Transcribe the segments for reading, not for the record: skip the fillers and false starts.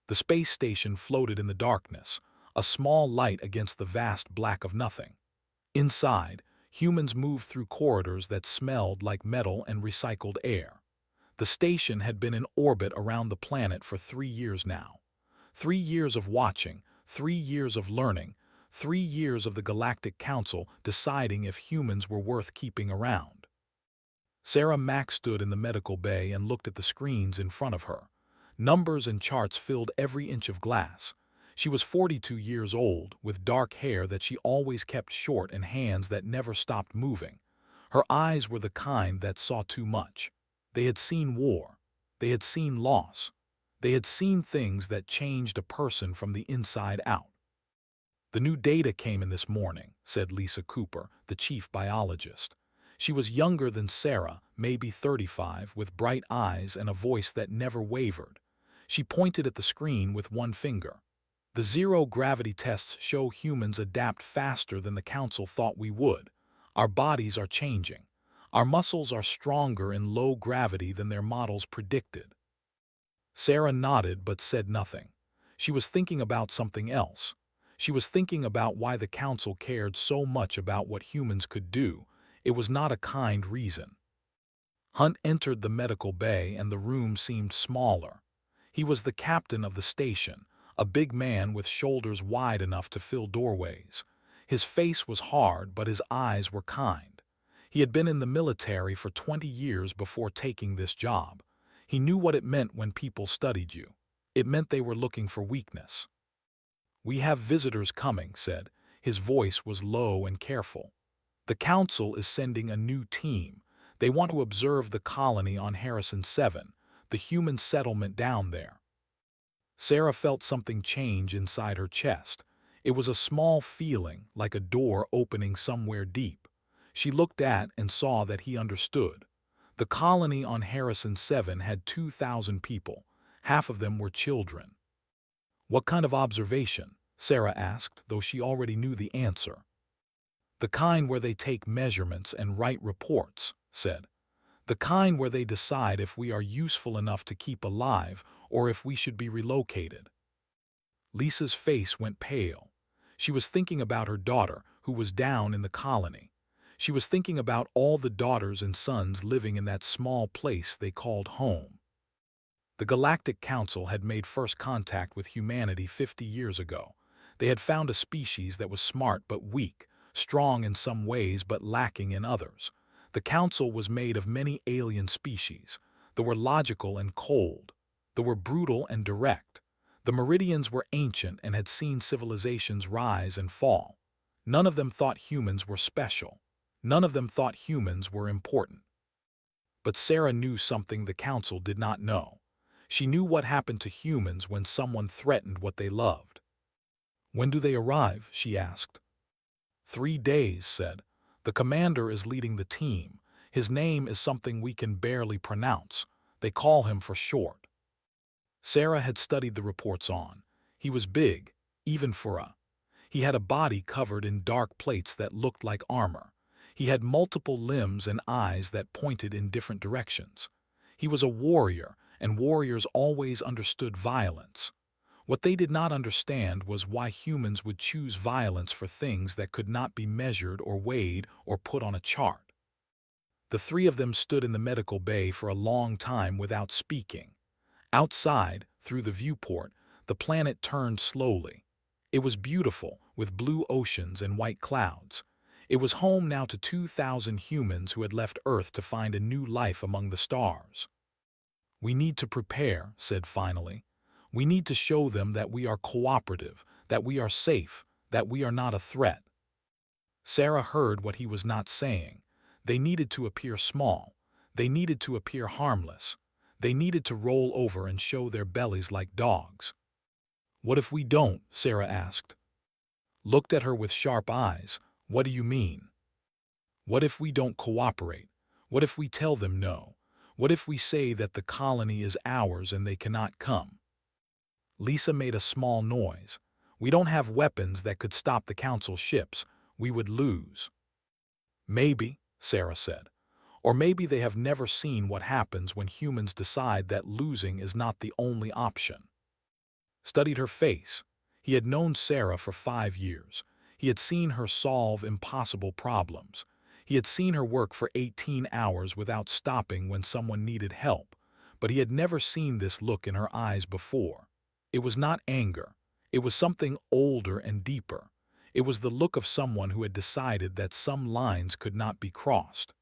The space station floated in the darkness, a small light against the vast black of nothing. Inside, humans moved through corridors that smelled like metal and recycled air. The station had been in orbit around the planet for 3 years now. 3 years of watching, 3 years of learning, 3 years of the Galactic Council deciding if humans were worth keeping around. Sarah Mack stood in the medical bay and looked at the screens in front of her. Numbers and charts filled every inch of glass. She was 42 years old, with dark hair that she always kept short and hands that never stopped moving. Her eyes were the kind that saw too much. They had seen war. They had seen loss. They had seen things that changed a person from the inside out. "The new data came in this morning," said Lisa Cooper, the chief biologist. She was younger than Sarah, maybe 35, with bright eyes and a voice that never wavered. She pointed at the screen with one finger. "The zero-gravity tests show humans adapt faster than the Council thought we would. Our bodies are changing. Our muscles are stronger in low gravity than their models predicted." Sarah nodded but said nothing. She was thinking about something else. She was thinking about why the Council cared so much about what humans could do. It was not a kind reason. Hunt entered the medical bay and the room seemed smaller. He was the captain of the station, a big man with shoulders wide enough to fill doorways. His face was hard, but his eyes were kind. He had been in the military for 20 years before taking this job. He knew what it meant when people studied you. It meant they were looking for weakness. "We have visitors coming," said. His voice was low and careful. "The Council is sending a new team. They want to observe the colony on Harrison 7, the human settlement down there." Sarah felt something change inside her chest. It was a small feeling, like a door opening somewhere deep. She looked at and saw that he understood. The colony on Harrison 7 had 2,000 people. Half of them were children. "What kind of observation?" Sarah asked, though she already knew the answer. "The kind where they take measurements and write reports," said. "The kind where they decide if we are useful enough to keep alive or if we should be relocated." Lisa's face went pale. She was thinking about her daughter, who was down in the colony. She was thinking about all the daughters and sons living in that small place they called home. The Galactic Council had made first contact with humanity 50 years ago. They had found a species that was smart but weak, strong in some ways but lacking in others. The Council was made of many alien species. They were logical and cold. They were brutal and direct. The Meridians were ancient and had seen civilizations rise and fall. None of them thought humans were special. None of them thought humans were important. But Sarah knew something the Council did not know. She knew what happened to humans when someone threatened what they loved. "When do they arrive?" she asked. 3 days, said. "The commander is leading the team. His name is something we can barely pronounce. They call him for short." Sarah had studied the reports on. He was big, even for a. He had a body covered in dark plates that looked like armor. He had multiple limbs and eyes that pointed in different directions. He was a warrior, and warriors always understood violence. What they did not understand was why humans would choose violence for things that could not be measured or weighed or put on a chart. The three of them stood in the medical bay for a long time without speaking. Outside, through the viewport, the planet turned slowly. It was beautiful, with blue oceans and white clouds. It was home now to 2,000 humans who had left Earth to find a new life among the stars. "We need to prepare," said finally. "We need to show them that we are cooperative, that we are safe, that we are not a threat." Sarah heard what he was not saying. They needed to appear small. They needed to appear harmless. They needed to roll over and show their bellies like dogs. "What if we don't?" Sarah asked. Looked at her with sharp eyes. "What do you mean?" "What if we don't cooperate? What if we tell them no? What if we say that the colony is ours and they cannot come?" Lisa made a small noise. "We don't have weapons that could stop the Council ships. We would lose." "Maybe," Sarah said. "Or maybe they have never seen what happens when humans decide that losing is not the only option." studied her face. He had known Sarah for 5 years. He had seen her solve impossible problems. He had seen her work for 18 hours without stopping when someone needed help, but he had never seen this look in her eyes before. It was not anger. It was something older and deeper. It was the look of someone who had decided that some lines could not be crossed.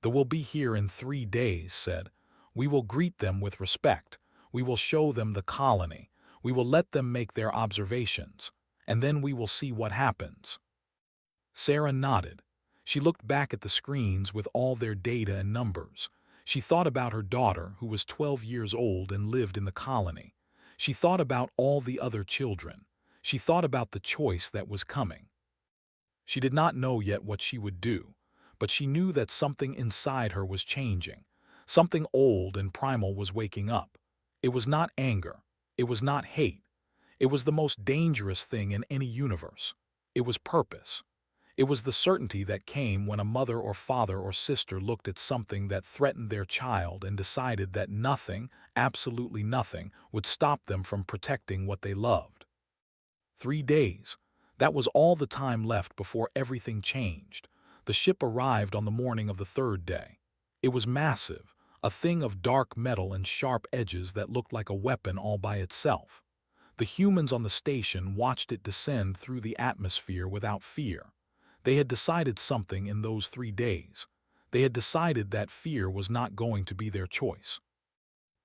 "They will be here in 3 days," said. "We will greet them with respect. We will show them the colony. We will let them make their observations. And then we will see what happens." Sarah nodded. She looked back at the screens with all their data and numbers. She thought about her daughter, who was 12 years old and lived in the colony. She thought about all the other children. She thought about the choice that was coming. She did not know yet what she would do, but she knew that something inside her was changing. Something old and primal was waking up. It was not anger. It was not hate. It was the most dangerous thing in any universe. It was purpose. It was the certainty that came when a mother or father or sister looked at something that threatened their child and decided that nothing, absolutely nothing, would stop them from protecting what they loved. 3 days. That was all the time left before everything changed. The ship arrived on the morning of the third day. It was massive, a thing of dark metal and sharp edges that looked like a weapon all by itself. The humans on the station watched it descend through the atmosphere without fear. They had decided something in those 3 days. They had decided that fear was not going to be their choice.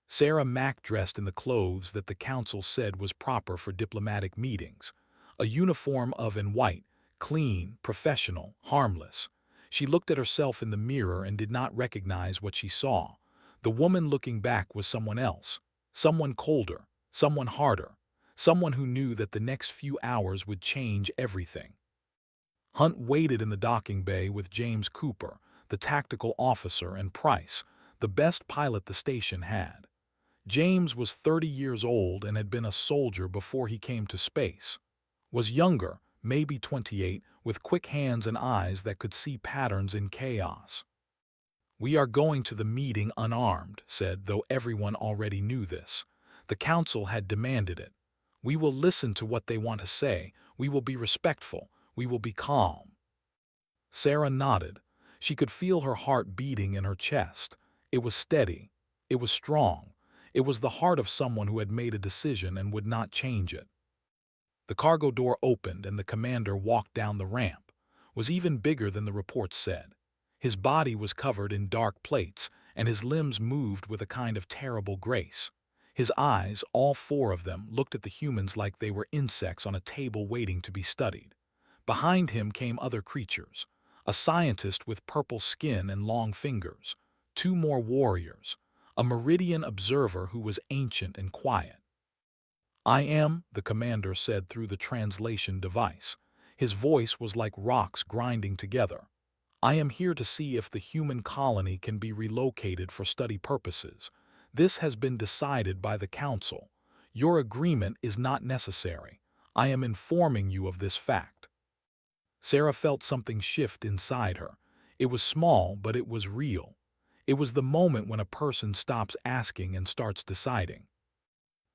Sarah Mack dressed in the clothes that the council said was proper for diplomatic meetings, a uniform of in white, clean, professional, harmless. She looked at herself in the mirror and did not recognize what she saw. The woman looking back was someone else, someone colder, someone harder, someone who knew that the next few hours would change everything. Hunt waited in the docking bay with James Cooper, the tactical officer, and Price, the best pilot the station had. James was 30 years old and had been a soldier before he came to space. Was younger, maybe 28, with quick hands and eyes that could see patterns in chaos. "We are going to the meeting unarmed," said, though everyone already knew this. The council had demanded it. "We will listen to what they want to say. We will be respectful. We will be calm." Sarah nodded. She could feel her heart beating in her chest. It was steady. It was strong. It was the heart of someone who had made a decision and would not change it. The cargo door opened and the commander walked down the ramp. Was even bigger than the reports said. His body was covered in dark plates, and his limbs moved with a kind of terrible grace. His eyes, all four of them, looked at the humans like they were insects on a table waiting to be studied. Behind him came other creatures, a scientist with purple skin and long fingers, 2 more warriors, a meridian observer who was ancient and quiet. "I am," the commander said through the translation device. His voice was like rocks grinding together. "I am here to see if the human colony can be relocated for study purposes. This has been decided by the council. Your agreement is not necessary. I am informing you of this fact." Sarah felt something shift inside her. It was small, but it was real. It was the moment when a person stops asking and starts deciding.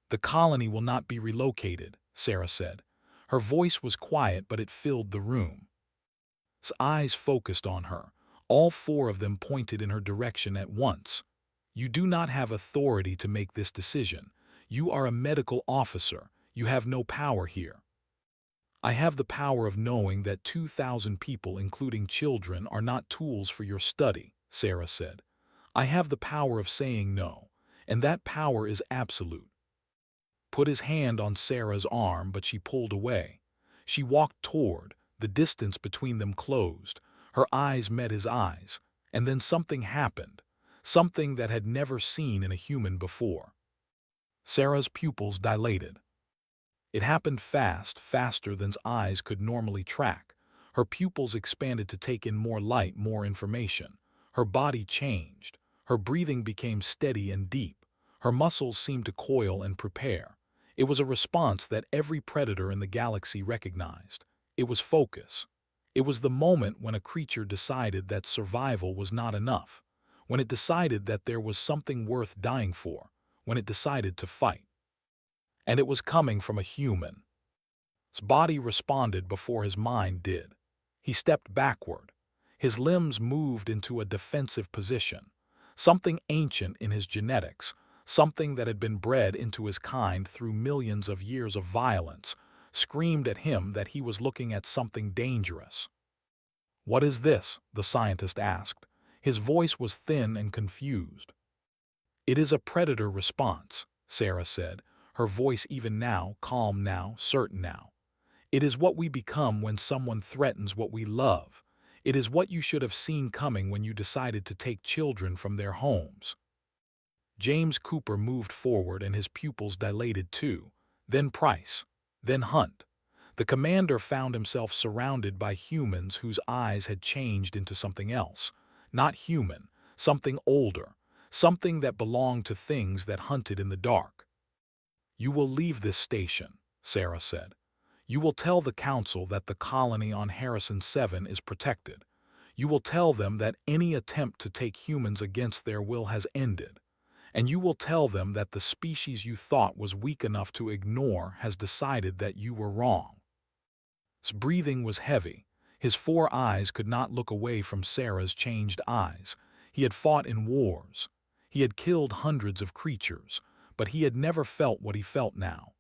"The colony will not be relocated," Sarah said. Her voice was quiet, but it filled the room. His eyes focused on her. All four of them pointed in her direction at once. "You do not have authority to make this decision. You are a medical officer. You have no power here." "I have the power of knowing that 2,000 people, including children, are not tools for your study," Sarah said. "I have the power of saying no, and that power is absolute." Put his hand on Sarah's arm, but she pulled away. She walked toward. The distance between them closed. Her eyes met his eyes, and then something happened, something that had never seen in a human before. Sarah's pupils dilated. It happened fast, faster than eyes could normally track. Her pupils expanded to take in more light, more information. Her body changed. Her breathing became steady and deep. Her muscles seemed to coil and prepare. It was a response that every predator in the galaxy recognized. It was focus. It was the moment when a creature decided that survival was not enough, when it decided that there was something worth dying for, when it decided to fight. And it was coming from a human. His body responded before his mind did. He stepped backward. His limbs moved into a defensive position. Something ancient in his genetics, something that had been bred into his kind through millions of years of violence, screamed at him that he was looking at something dangerous. "What is this?" the scientist asked. His voice was thin and confused. "It is a predator response," Sarah said, her voice even now, calm now, certain now. "It is what we become when someone threatens what we love. It is what you should have seen coming when you decided to take children from their homes." James Cooper moved forward and his pupils dilated too, then Price, then Hunt. The commander found himself surrounded by humans whose eyes had changed into something else. Not human, something older, something that belonged to things that hunted in the dark. "You will leave this station," Sarah said. "You will tell the council that the colony on Harrison 7 is protected. You will tell them that any attempt to take humans against their will has ended. And you will tell them that the species you thought was weak enough to ignore has decided that you were wrong." His breathing was heavy. His 4 eyes could not look away from Sarah's changed eyes. He had fought in wars. He had killed hundreds of creatures, but he had never felt what he felt now.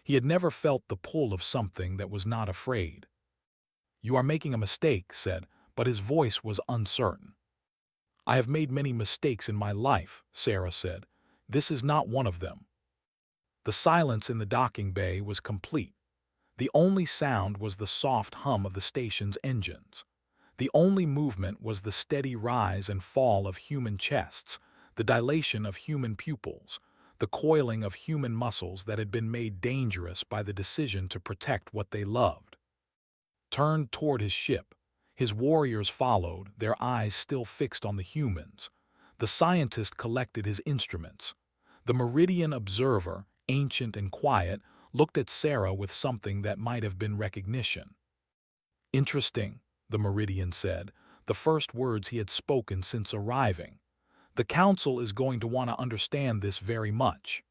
He had never felt the pull of something that was not afraid. "You are making a mistake," said, but his voice was uncertain. "I have made many mistakes in my life," Sarah said. "This is not one of them." The silence in the docking bay was complete. The only sound was the soft hum of the station's engines. The only movement was the steady rise and fall of human chests, the dilation of human pupils, the coiling of human muscles that had been made dangerous by the decision to protect what they loved. Turned toward his ship, his warriors followed, their eyes still fixed on the humans. The scientist collected his instruments. The Meridian observer, ancient and quiet, looked at Sarah with something that might have been recognition. "Interesting," the Meridian said, the first words he had spoken since arriving. "The council is going to want to understand this very much."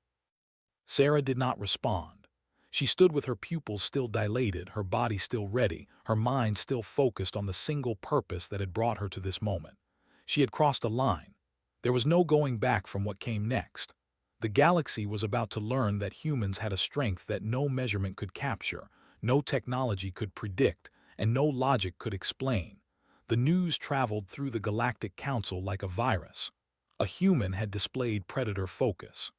Sarah did not respond. She stood with her pupils still dilated, her body still ready, her mind still focused on the single purpose that had brought her to this moment. She had crossed a line. There was no going back from what came next. The galaxy was about to learn that humans had a strength that no measurement could capture, no technology could predict, and no logic could explain. The news traveled through the Galactic Council like a virus. A human had displayed predator focus.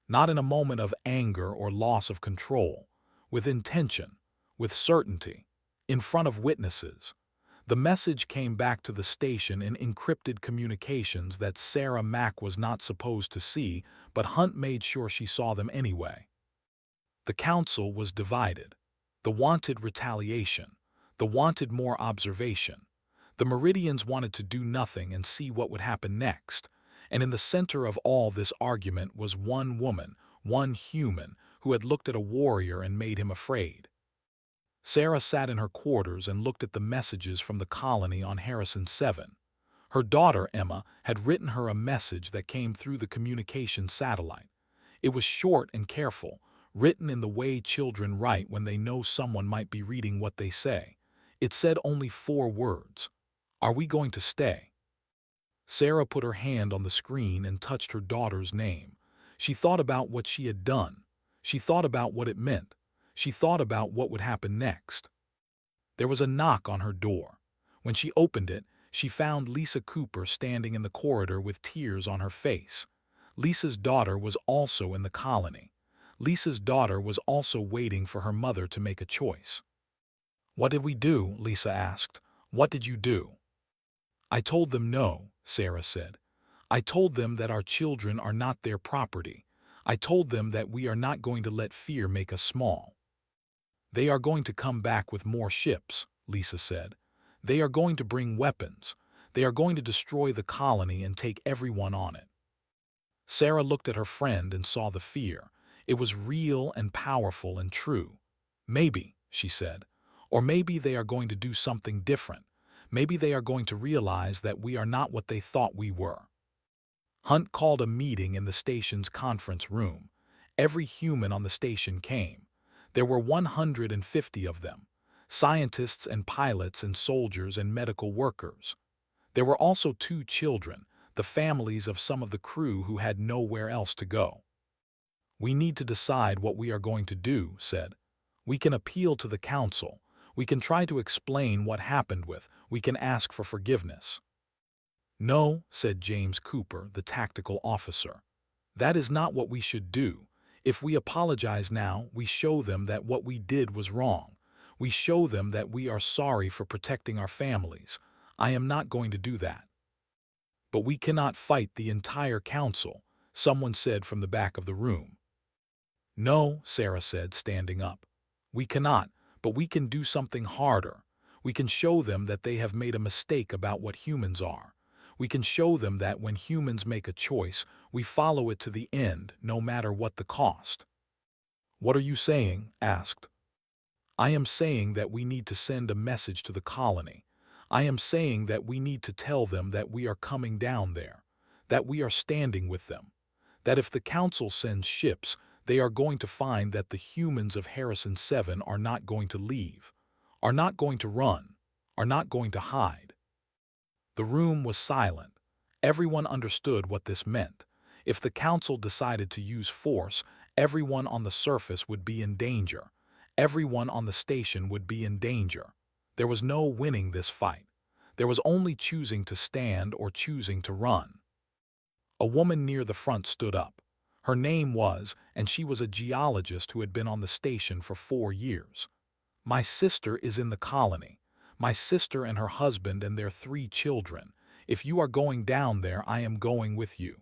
Not in a moment of anger or loss of control, with intention, with certainty, in front of witnesses. The message came back to the station in encrypted communications that Sarah Mack was not supposed to see, but Hunt made sure she saw them anyway. The council was divided. The wanted retaliation. The wanted more observation. The Meridians wanted to do nothing and see what would happen next. And in the center of all this argument was one woman, one human, who had looked at a warrior and made him afraid. Sarah sat in her quarters and looked at the messages from the colony on Harrison 7. Her daughter, Emma, had written her a message that came through the communication satellite. It was short and careful, written in the way children write when they know someone might be reading what they say. It said only 4 words. "Are we going to stay?" Sarah put her hand on the screen and touched her daughter's name. She thought about what she had done. She thought about what it meant. She thought about what would happen next. There was a knock on her door. When she opened it, she found Lisa Cooper standing in the corridor with tears on her face. Lisa's daughter was also in the colony. Lisa's daughter was also waiting for her mother to make a choice. "What did we do?" Lisa asked. "What did you do?" "I told them no," Sarah said. "I told them that our children are not their property. I told them that we are not going to let fear make us small." "They are going to come back with more ships," Lisa said. "They are going to bring weapons. They are going to destroy the colony and take everyone on it." Sarah looked at her friend and saw the fear. It was real and powerful and true. "Maybe," she said. "Or maybe they are going to do something different. Maybe they are going to realize that we are not what they thought we were." Hunt called a meeting in the station's conference room. Every human on the station came. There were 150 of them, scientists and pilots and soldiers and medical workers. There were also 2 children, the families of some of the crew who had nowhere else to go. "We need to decide what we are going to do," said. "We can appeal to the council. We can try to explain what happened we can ask for forgiveness." "No," said James Cooper, the tactical officer. "That is not what we should do. If we apologize now, we show them that what we did was wrong. We show them that we are sorry for protecting our families. I am not going to do that." "But we cannot fight the entire council," someone said from the back of the room. "No," Sarah said, standing up. "We cannot, but we can do something harder. We can show them that they have made a mistake about what humans are. We can show them that when humans make a choice, we follow it to the end, no matter what the cost." "What are you saying?" asked. "I am saying that we need to send a message to the colony. I am saying that we need to tell them that we are coming down there, that we are standing with them, that if the council sends ships, they are going to find that the humans of Harrison 7 are not going to leave, are not going to run, are not going to hide." The room was silent. Everyone understood what this meant. If the council decided to use force, everyone on the surface would be in danger. Everyone on the station would be in danger. There was no winning this fight. There was only choosing to stand or choosing to run. A woman near the front stood up. Her name was, and she was a geologist who had been on the station for 4 years. "My sister is in the colony. My sister and her husband and their 3 children. If you are going down there, I am going with you."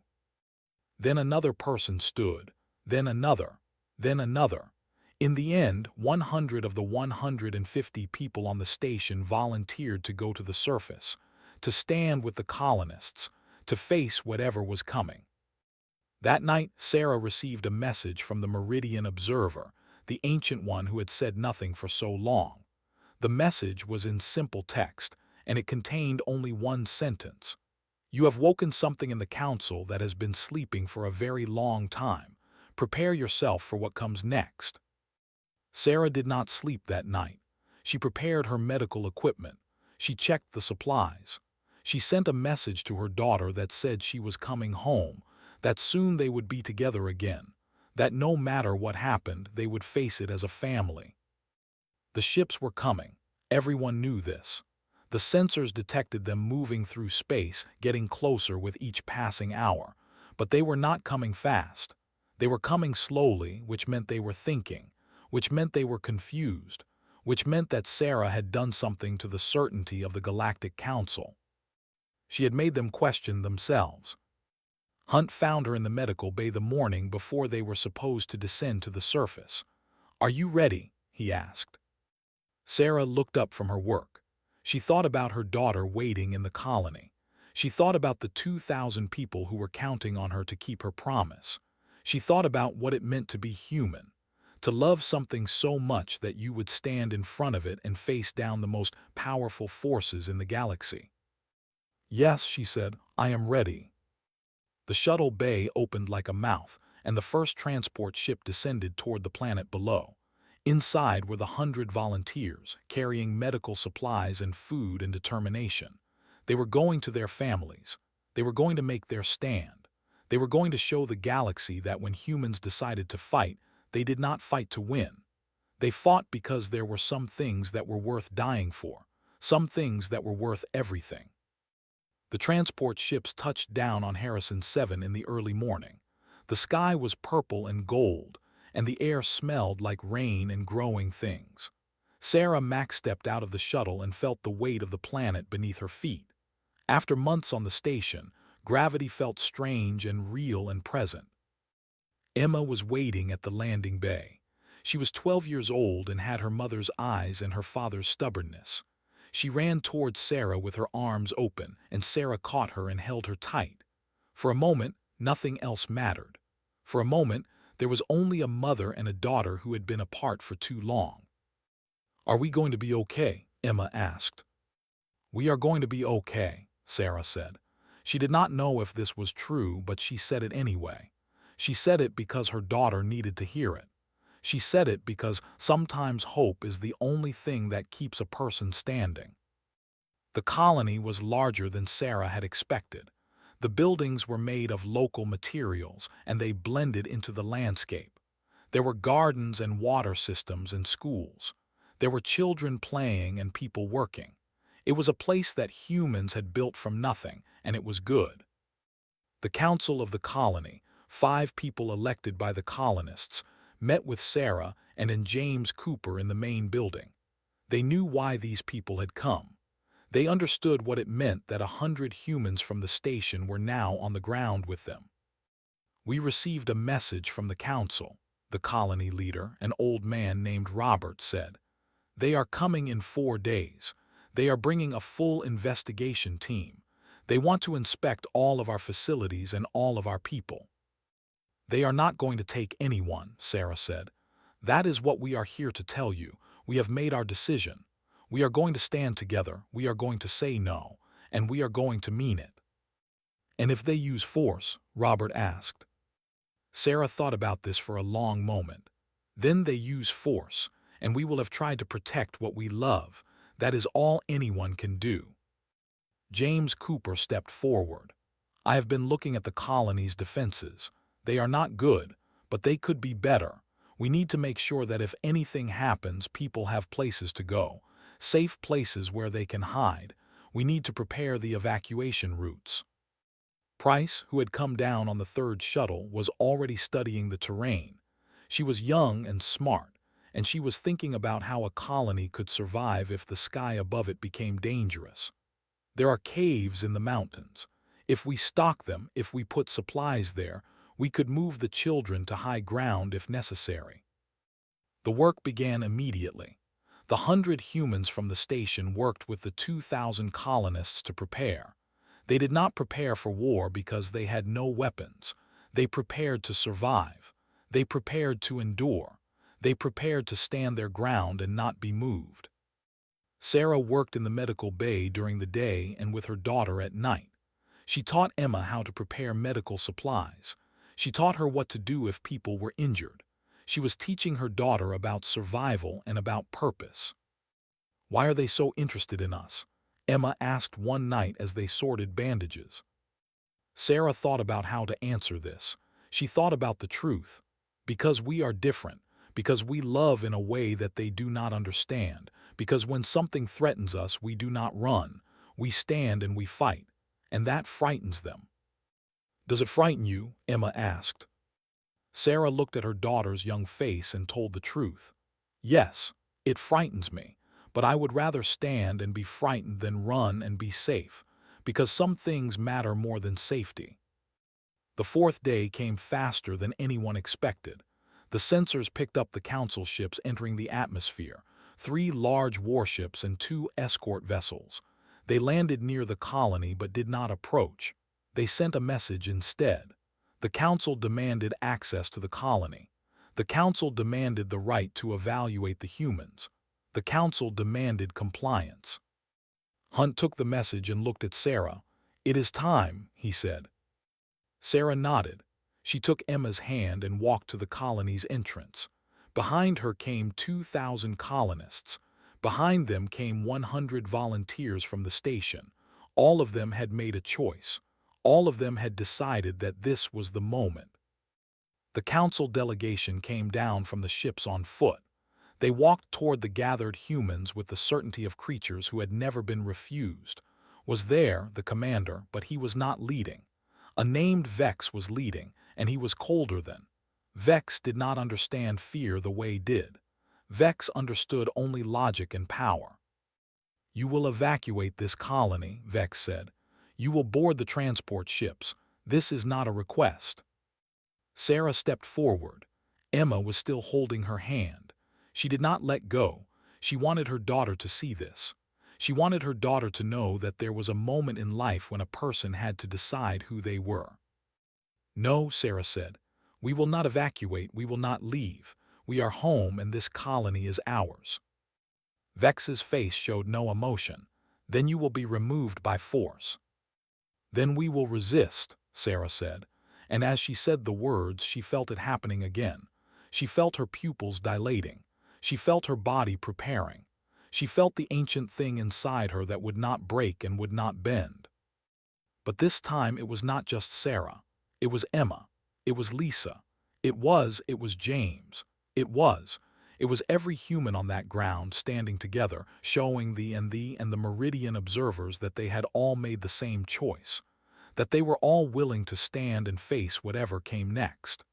Then another person stood, then another, then another. In the end, 100 of the 150 people on the station volunteered to go to the surface, to stand with the colonists, to face whatever was coming. That night, Sarah received a message from the Meridian Observer, the ancient one who had said nothing for so long. The message was in simple text, and it contained only one sentence. "You have woken something in the council that has been sleeping for a very long time. Prepare yourself for what comes next." Sarah did not sleep that night. She prepared her medical equipment. She checked the supplies. She sent a message to her daughter that said she was coming home, that soon they would be together again, that no matter what happened, they would face it as a family. The ships were coming. Everyone knew this. The sensors detected them moving through space, getting closer with each passing hour. But they were not coming fast. They were coming slowly, which meant they were thinking, which meant they were confused, which meant that Sarah had done something to the certainty of the Galactic Council. She had made them question themselves. Hunt found her in the medical bay the morning before they were supposed to descend to the surface. "Are you ready?" he asked. Sarah looked up from her work. She thought about her daughter waiting in the colony. She thought about the 2,000 people who were counting on her to keep her promise. She thought about what it meant to be human, to love something so much that you would stand in front of it and face down the most powerful forces in the galaxy. "Yes," she said, "I am ready." The shuttle bay opened like a mouth, and the first transport ship descended toward the planet below. Inside were the 100 volunteers, carrying medical supplies and food and determination. They were going to their families. They were going to make their stand. They were going to show the galaxy that when humans decided to fight, they did not fight to win. They fought because there were some things that were worth dying for, some things that were worth everything. The transport ships touched down on Harrison 7 in the early morning. The sky was purple and gold, and the air smelled like rain and growing things. Sarah Mack stepped out of the shuttle and felt the weight of the planet beneath her feet. After months on the station, gravity felt strange and real and present. Emma was waiting at the landing bay. She was 12 years old and had her mother's eyes and her father's stubbornness. She ran towards Sarah with her arms open, and Sarah caught her and held her tight. For a moment, nothing else mattered. For a moment, there was only a mother and a daughter who had been apart for too long. "Are we going to be okay?" Emma asked. "We are going to be okay," Sarah said. She did not know if this was true, but she said it anyway. She said it because her daughter needed to hear it. She said it because sometimes hope is the only thing that keeps a person standing. The colony was larger than Sarah had expected. The buildings were made of local materials, and they blended into the landscape. There were gardens and water systems and schools. There were children playing and people working. It was a place that humans had built from nothing, and it was good. The council of the colony, 5 people elected by the colonists, met with Sarah and James Cooper in the main building. They knew why these people had come. They understood what it meant that 100 humans from the station were now on the ground with them. "We received a message from the council," the colony leader, an old man named Robert, said. "They are coming in 4 days. They are bringing a full investigation team. They want to inspect all of our facilities and all of our people." "They are not going to take anyone," Sarah said. "That is what we are here to tell you. We have made our decision. We are going to stand together, we are going to say no, and we are going to mean it." "And if they use force?" Robert asked. Sarah thought about this for a long moment. "Then they use force, and we will have tried to protect what we love. That is all anyone can do." James Cooper stepped forward. "I have been looking at the colony's defenses. They are not good, but they could be better. We need to make sure that if anything happens, people have places to go. Safe places where they can hide. We need to prepare the evacuation routes." Price, who had come down on the 3rd shuttle, was already studying the terrain. She was young and smart, and she was thinking about how a colony could survive if the sky above it became dangerous. "There are caves in the mountains. If we stock them, if we put supplies there, we could move the children to high ground if necessary." The work began immediately. The 100 humans from the station worked with the 2,000 colonists to prepare. They did not prepare for war because they had no weapons. They prepared to survive. They prepared to endure. They prepared to stand their ground and not be moved. Sarah worked in the medical bay during the day and with her daughter at night. She taught Emma how to prepare medical supplies. She taught her what to do if people were injured. She was teaching her daughter about survival and about purpose. "Why are they so interested in us?" Emma asked one night as they sorted bandages. Sarah thought about how to answer this. She thought about the truth. "Because we are different. Because we love in a way that they do not understand. Because when something threatens us, we do not run. We stand and we fight. And that frightens them." "Does it frighten you?" Emma asked. Sarah looked at her daughter's young face and told the truth. "Yes, it frightens me, but I would rather stand and be frightened than run and be safe, because some things matter more than safety." The 4th day came faster than anyone expected. The sensors picked up the council ships entering the atmosphere, 3 large warships and 2 escort vessels. They landed near the colony but did not approach. They sent a message instead. The council demanded access to the colony. The council demanded the right to evaluate the humans. The council demanded compliance. Hunt took the message and looked at Sarah. "It is time," he said. Sarah nodded. She took Emma's hand and walked to the colony's entrance. Behind her came 2,000 colonists. Behind them came 100 volunteers from the station. All of them had made a choice. All of them had decided that this was the moment. The council delegation came down from the ships on foot. They walked toward the gathered humans with the certainty of creatures who had never been refused. Was there, the commander, but he was not leading. A named Vex was leading, and he was colder than. Vex did not understand fear the way did. Vex understood only logic and power. "You will evacuate this colony," Vex said. "You will board the transport ships. This is not a request." Sarah stepped forward. Emma was still holding her hand. She did not let go. She wanted her daughter to see this. She wanted her daughter to know that there was a moment in life when a person had to decide who they were. "No," Sarah said. "We will not evacuate, we will not leave. We are home and this colony is ours." Vex's face showed no emotion. "Then you will be removed by force." "Then we will resist," Sarah said. and as she said the words, she felt it happening again. She felt her pupils dilating. She felt her body preparing. She felt the ancient thing inside her that would not break and would not bend. But this time it was not just Sarah. It was Emma. It was Lisa. It was James. It was every human on that ground standing together, showing the Meridian observers that they had all made the same choice, that they were all willing to stand and face whatever came next.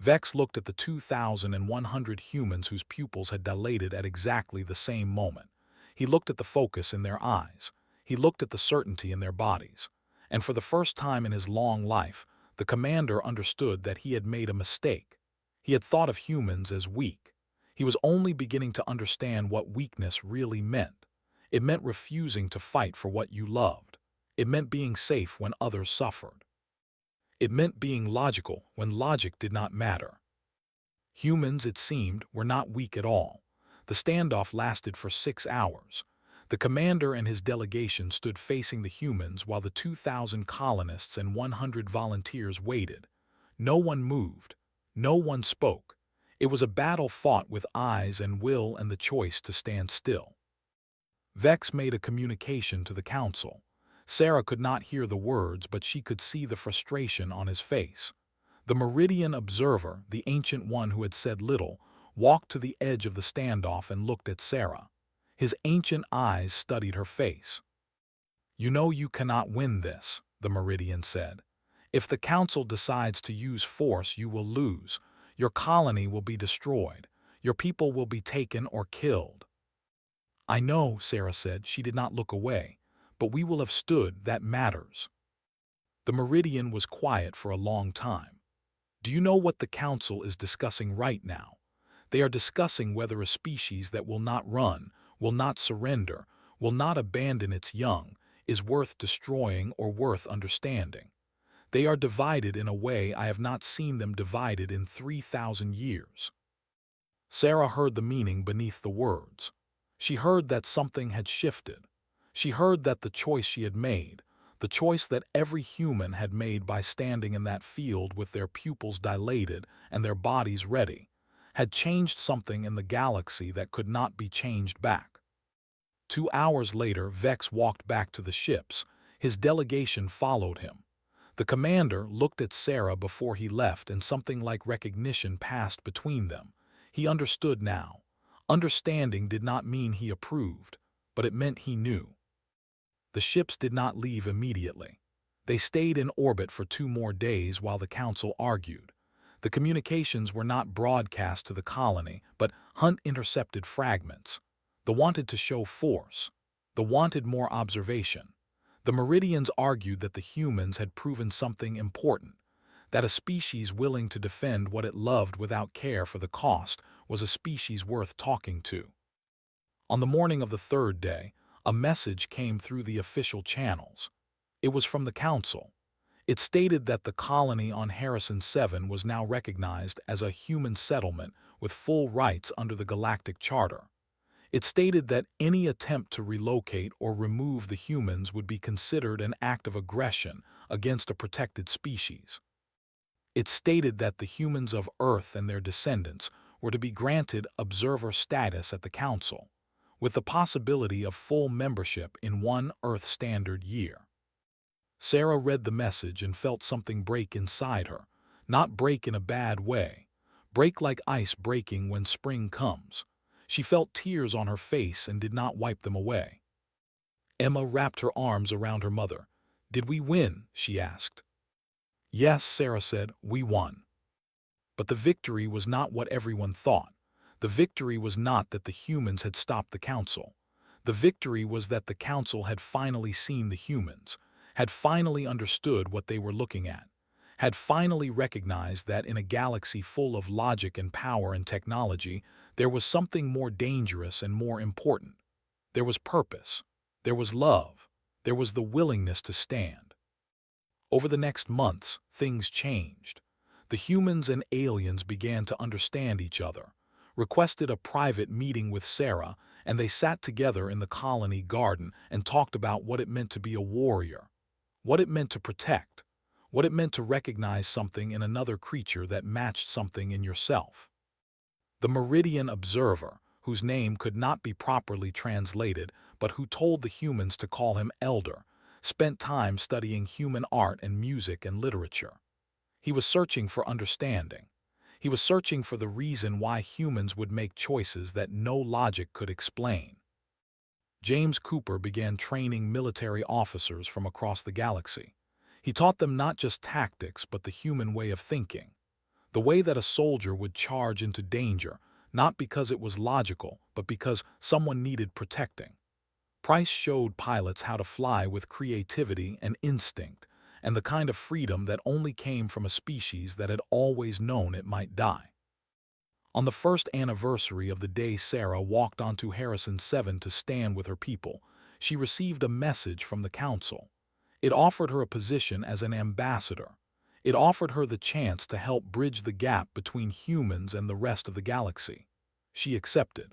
Vex looked at the 2,100 humans whose pupils had dilated at exactly the same moment. He looked at the focus in their eyes. He looked at the certainty in their bodies. And for the first time in his long life, the commander understood that he had made a mistake. He had thought of humans as weak. He was only beginning to understand what weakness really meant. It meant refusing to fight for what you loved. It meant being safe when others suffered. It meant being logical when logic did not matter. Humans, it seemed, were not weak at all. The standoff lasted for 6 hours. The commander and his delegation stood facing the humans while the 2,000 colonists and 100 volunteers waited. No one moved. No one spoke. It was a battle fought with eyes and will and the choice to stand still. Vex made a communication to the council. Sarah could not hear the words, but she could see the frustration on his face. The Meridian observer, the ancient one who had said little, walked to the edge of the standoff and looked at Sarah. His ancient eyes studied her face. "You know you cannot win this," the Meridian said. "If the council decides to use force, you will lose. Your colony will be destroyed. Your people will be taken or killed." "I know," Sarah said. She did not look away. "But we will have stood, that matters." The Meridian was quiet for a long time. "Do you know what the council is discussing right now? They are discussing whether a species that will not run, will not surrender, will not abandon its young, is worth destroying or worth understanding. They are divided in a way I have not seen them divided in 3,000 years." Sarah heard the meaning beneath the words. She heard that something had shifted. She heard that the choice she had made, the choice that every human had made by standing in that field with their pupils dilated and their bodies ready, had changed something in the galaxy that could not be changed back. 2 hours later, Vex walked back to the ships. His delegation followed him. The commander looked at Sarah before he left, and something like recognition passed between them. He understood now. Understanding did not mean he approved, but it meant he knew. The ships did not leave immediately. They stayed in orbit for 2 more days while the council argued. The communications were not broadcast to the colony, but Hunt intercepted fragments. The wanted to show force. The wanted more observation. The Meridians argued that the humans had proven something important, that a species willing to defend what it loved without care for the cost was a species worth talking to. On the morning of the 3rd day, a message came through the official channels. It was from the council. It stated that the colony on Harrison 7 was now recognized as a human settlement with full rights under the Galactic Charter. It stated that any attempt to relocate or remove the humans would be considered an act of aggression against a protected species. It stated that the humans of Earth and their descendants were to be granted observer status at the council, with the possibility of full membership in 1 Earth Standard year. Sarah read the message and felt something break inside her, not break in a bad way, break like ice breaking when spring comes. She felt tears on her face and did not wipe them away. Emma wrapped her arms around her mother. "Did we win?" she asked. "Yes," Sarah said, "we won." But the victory was not what everyone thought. The victory was not that the humans had stopped the council. The victory was that the council had finally seen the humans, had finally understood what they were looking at, had finally recognized that in a galaxy full of logic and power and technology, there was something more dangerous and more important. There was purpose. There was love. There was the willingness to stand. Over the next months, things changed. The humans and aliens began to understand each other, requested a private meeting with Sarah, and they sat together in the colony garden and talked about what it meant to be a warrior, what it meant to protect, what it meant to recognize something in another creature that matched something in yourself. The Meridian Observer, whose name could not be properly translated but who told the humans to call him Elder, spent time studying human art and music and literature. He was searching for understanding. He was searching for the reason why humans would make choices that no logic could explain. James Cooper began training military officers from across the galaxy. He taught them not just tactics but the human way of thinking, the way that a soldier would charge into danger, not because it was logical, but because someone needed protecting. Price showed pilots how to fly with creativity and instinct, and the kind of freedom that only came from a species that had always known it might die. On the first anniversary of the day Sarah walked onto Harrison 7 to stand with her people, she received a message from the Council. It offered her a position as an ambassador. It offered her the chance to help bridge the gap between humans and the rest of the galaxy. She accepted.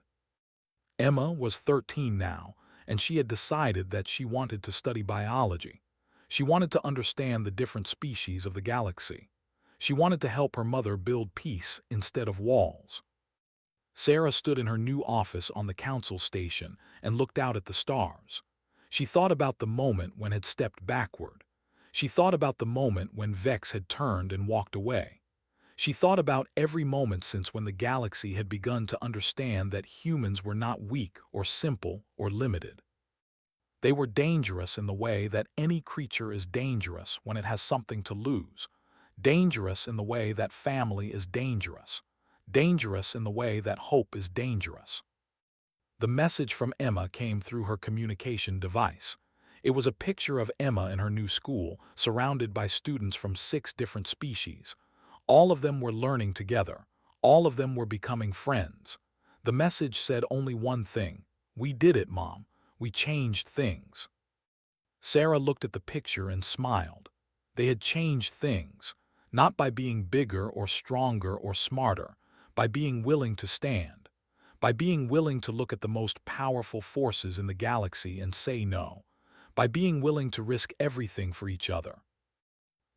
Emma was 13 now, and she had decided that she wanted to study biology. She wanted to understand the different species of the galaxy. She wanted to help her mother build peace instead of walls. Sarah stood in her new office on the council station and looked out at the stars. She thought about the moment when had stepped backward. She thought about the moment when Vex had turned and walked away. She thought about every moment since when the galaxy had begun to understand that humans were not weak or simple or limited. They were dangerous in the way that any creature is dangerous when it has something to lose. Dangerous in the way that family is dangerous. Dangerous in the way that hope is dangerous. The message from Emma came through her communication device. It was a picture of Emma in her new school, surrounded by students from 6 different species. All of them were learning together. All of them were becoming friends. The message said only one thing: "We did it, Mom. We changed things." Sarah looked at the picture and smiled. They had changed things, not by being bigger or stronger or smarter, by being willing to stand, by being willing to look at the most powerful forces in the galaxy and say no, by being willing to risk everything for each other.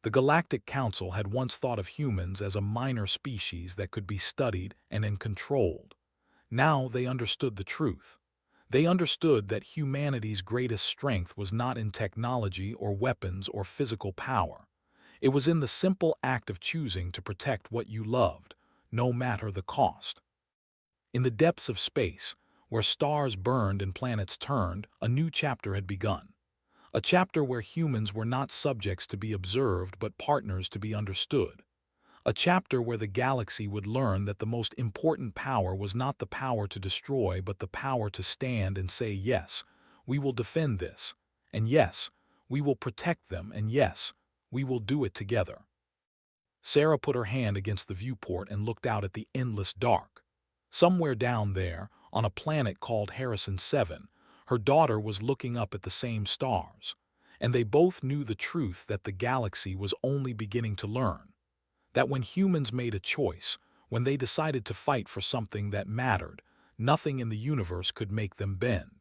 The Galactic Council had once thought of humans as a minor species that could be studied and controlled. Now they understood the truth. They understood that humanity's greatest strength was not in technology or weapons or physical power. It was in the simple act of choosing to protect what you loved, no matter the cost. In the depths of space, where stars burned and planets turned, a new chapter had begun. A chapter where humans were not subjects to be observed but partners to be understood. A chapter where the galaxy would learn that the most important power was not the power to destroy but the power to stand and say, yes, we will defend this, and yes, we will protect them, and yes, we will do it together. Sarah put her hand against the viewport and looked out at the endless dark. Somewhere down there, on a planet called Harrison 7, her daughter was looking up at the same stars, and they both knew the truth that the galaxy was only beginning to learn. That when humans made a choice, when they decided to fight for something that mattered, nothing in the universe could make them bend.